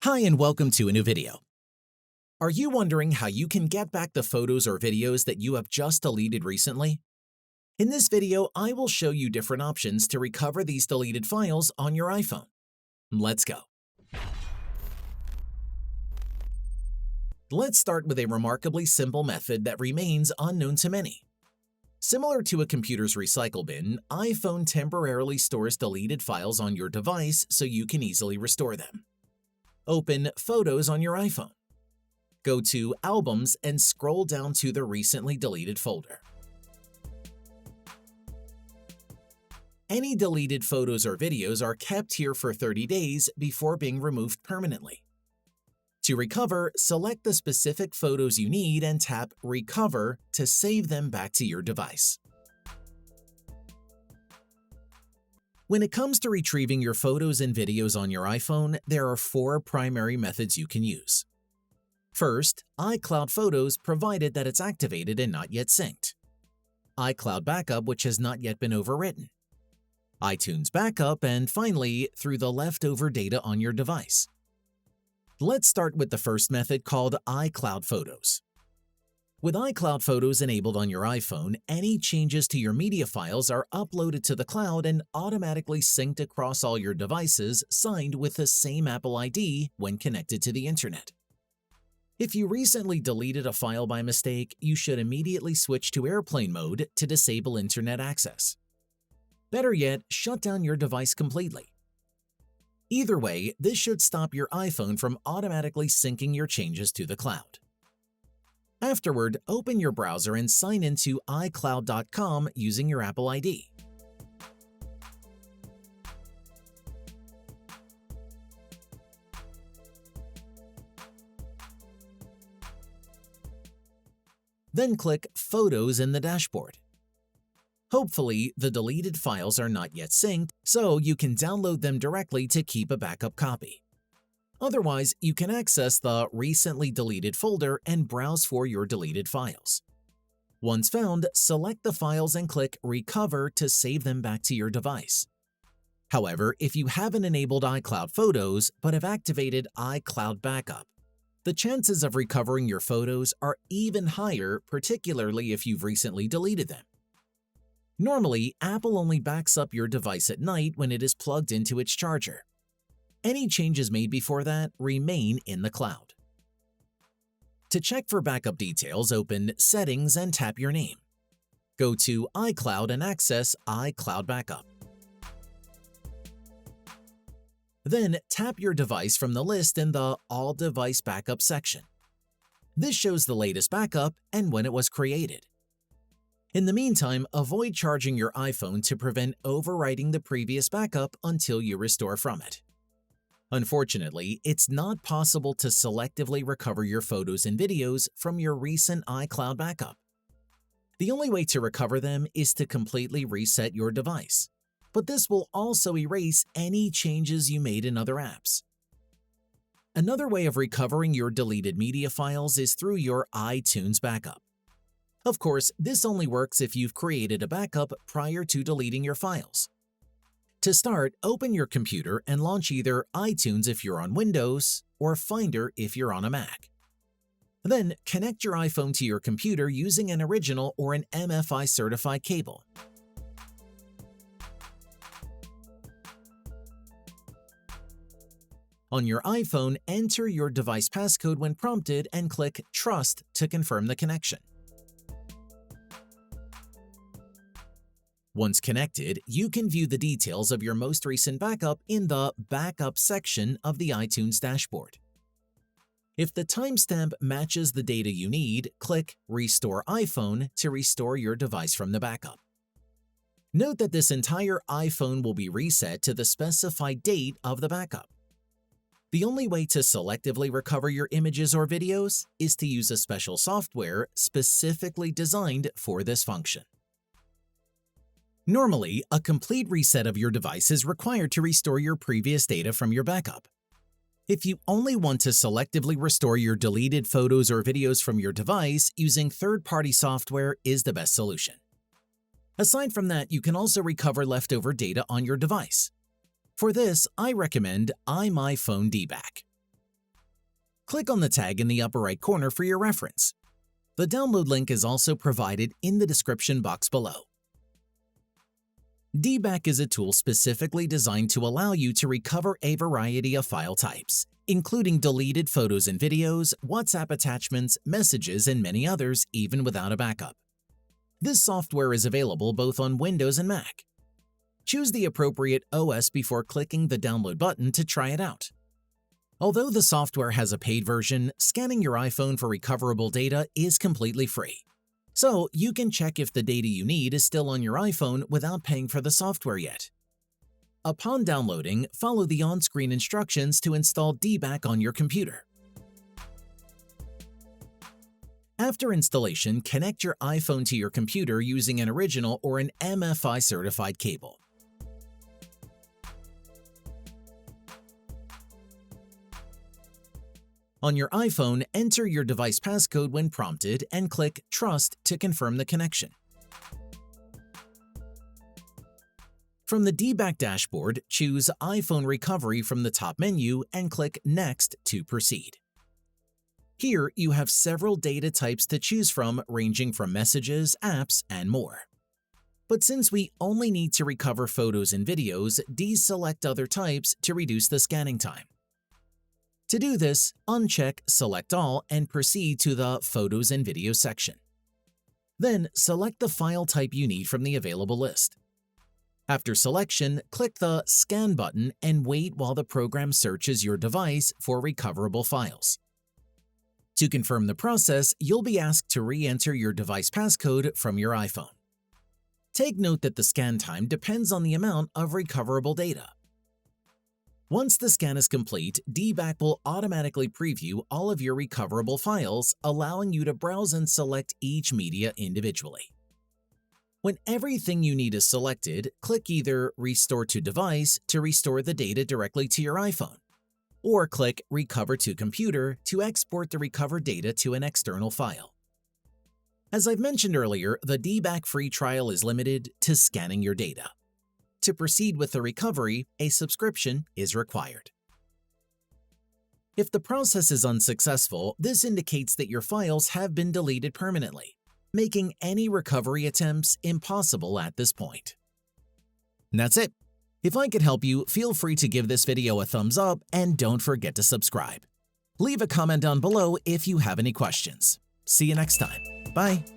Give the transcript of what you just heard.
Hi and welcome to a new video. Are you wondering how you can get back the photos or videos that you have just deleted recently? In this video, I will show you different options to recover these deleted files on your iPhone. Let's go. Let's start with a remarkably simple method that remains unknown to many. Similar to a computer's recycle bin, iPhone temporarily stores deleted files on your device so you can easily restore them. Open Photos on your iPhone. Go to Albums and scroll down to the recently deleted folder. Any deleted photos or videos are kept here for 30 days before being removed permanently. To recover, select the specific photos you need and tap Recover to save them back to your device. When it comes to retrieving your photos and videos on your iPhone, there are 4 primary methods you can use. First, iCloud Photos, provided that it's activated and not yet synced. iCloud Backup, which has not yet been overwritten. iTunes Backup, and finally, through the leftover data on your device. Let's start with the first method called iCloud Photos. With iCloud Photos enabled on your iPhone, any changes to your media files are uploaded to the cloud and automatically synced across all your devices signed with the same Apple ID when connected to the internet. If you recently deleted a file by mistake, you should immediately switch to airplane mode to disable internet access. Better yet, shut down your device completely. Either way, this should stop your iPhone from automatically syncing your changes to the cloud. Afterward, open your browser and sign into iCloud.com using your Apple ID. Then click Photos in the dashboard. Hopefully, the deleted files are not yet synced, so you can download them directly to keep a backup copy. Otherwise, you can access the Recently Deleted folder and browse for your deleted files. Once found, select the files and click Recover to save them back to your device. However, if you haven't enabled iCloud Photos but have activated iCloud Backup, the chances of recovering your photos are even higher, particularly if you've recently deleted them. Normally, Apple only backs up your device at night when it is plugged into its charger. Any changes made before that remain in the cloud. To check for backup details, open Settings and tap your name. Go to iCloud and access iCloud Backup. Then tap your device from the list in the All Device Backup section. This shows the latest backup and when it was created. In the meantime, avoid charging your iPhone to prevent overwriting the previous backup until you restore from it. Unfortunately, it's not possible to selectively recover your photos and videos from your recent iCloud backup. The only way to recover them is to completely reset your device, but this will also erase any changes you made in other apps. Another way of recovering your deleted media files is through your iTunes backup. Of course, this only works if you've created a backup prior to deleting your files. To start, open your computer and launch either iTunes if you're on Windows or Finder if you're on a Mac. Then, connect your iPhone to your computer using an original or an MFI certified cable. On your iPhone, enter your device passcode when prompted and click Trust to confirm the connection. Once connected, you can view the details of your most recent backup in the Backup section of the iTunes dashboard. If the timestamp matches the data you need, click Restore iPhone to restore your device from the backup. Note that this entire iPhone will be reset to the specified date of the backup. The only way to selectively recover your images or videos is to use a special software specifically designed for this function. Normally, a complete reset of your device is required to restore your previous data from your backup. If you only want to selectively restore your deleted photos or videos from your device, using third-party software is the best solution. Aside from that, you can also recover leftover data on your device. For this, I recommend iMyFone DBack. Click on the tag in the upper right corner for your reference. The download link is also provided in the description box below. DBAC is a tool specifically designed to allow you to recover a variety of file types, including deleted photos and videos, WhatsApp attachments, messages, and many others, even without a backup. This software is available both on Windows and Mac. Choose the appropriate OS before clicking the download button to try it out. Although the software has a paid version, scanning your iPhone for recoverable data is completely free. So you can check if the data you need is still on your iPhone without paying for the software yet. Upon downloading, follow the on-screen instructions to install DBAC on your computer. After installation, connect your iPhone to your computer using an original or an MFI-certified cable. On your iPhone, enter your device passcode when prompted and click Trust to confirm the connection. From the DBAC dashboard, choose iPhone Recovery from the top menu and click Next to proceed. Here, you have several data types to choose from, ranging from messages, apps, and more. But since we only need to recover photos and videos, deselect other types to reduce the scanning time. To do this, uncheck Select All and proceed to the Photos and Videos section. Then, select the file type you need from the available list. After selection, click the Scan button and wait while the program searches your device for recoverable files. To confirm the process, you'll be asked to re-enter your device passcode from your iPhone. Take note that the scan time depends on the amount of recoverable data. Once the scan is complete, DBAC will automatically preview all of your recoverable files, allowing you to browse and select each media individually. When everything you need is selected, click either Restore to Device to restore the data directly to your iPhone, or click Recover to Computer to export the recovered data to an external file. As I've mentioned earlier, the DBAC free trial is limited to scanning your data. To proceed with the recovery, a subscription is required. If the process is unsuccessful, this indicates that your files have been deleted permanently, making any recovery attempts impossible at this point. And that's it. If I could help you, feel free to give this video a thumbs up and don't forget to subscribe. Leave a comment down below if you have any questions. See you next time. Bye.